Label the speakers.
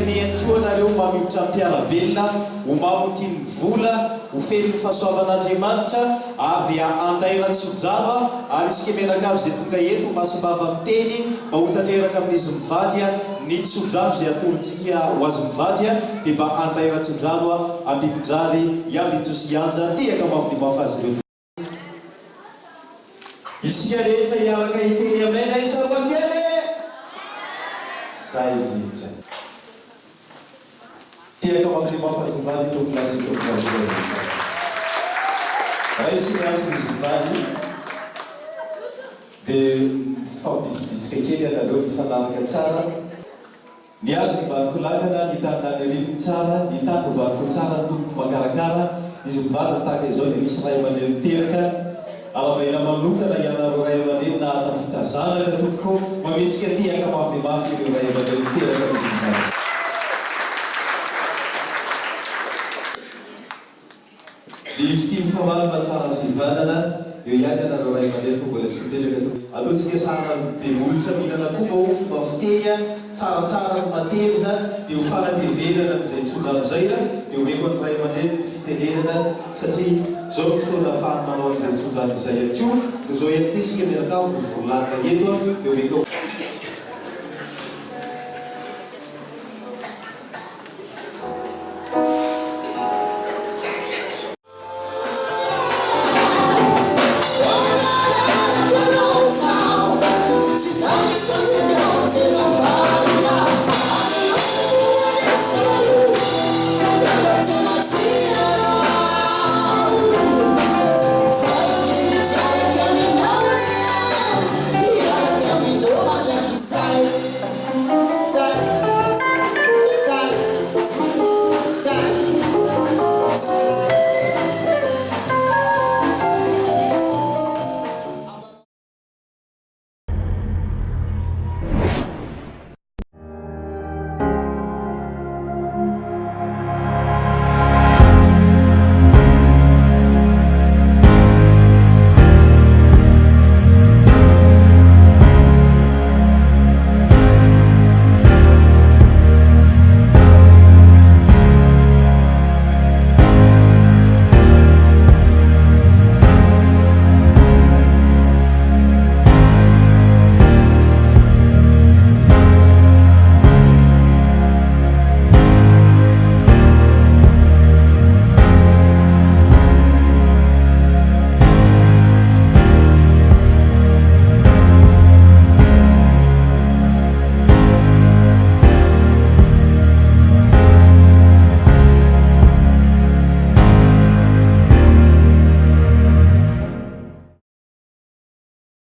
Speaker 1: tenehany nareo mamiditra ampiarabelona ho mamotiny vola ho feno ny fahasoavan'Andriamanitra ary dia andaina tsodrano ary isika mianakavy izay tonga eto masimbava miteny mba ho tanteraka amin'izy mivady ny tsodrano izay atolontsika ho azy mivady dia mba andaina tsodrano ambidindrary iambitosianja tiaka mafy mafazy ireo isika rehetra hiaraka hiteny amena isaroakely zay indrindra tiaka mafy mafazivady tokolasika raha isinazy ny zivady dia fampisibisika kely anareo mifanaraka tsara ny azo ny vaniko lakana ny tanynany ririny tsara ny tany vaniko tsara ny tompo makarakara izy mivady tahaka izao dia misy ray aman-dreny miteraka alamaina manokana ianareo ray aman-dreny na atafitazanaka tompoko mametsika tiaka mafy mafy ireo ray aman-dreny miteraka izy mivady dia fitiny famary matsara fivanana eo ihany anareo ray aman-dreny fa mbola tsy mipetraka to ataontsika sarina be olotra mihinana koa mba ho fomba fiteny tsaratsara matevina dia ho fanatevenana izay tsodrano zay dia omeko ny ray aman-dreny fitenenana satria zao ny fotoana ahafahany manao an'izay tsodrano izay ihany koa no zao ihany koa isika mianakavy ny volanina eto dia omeko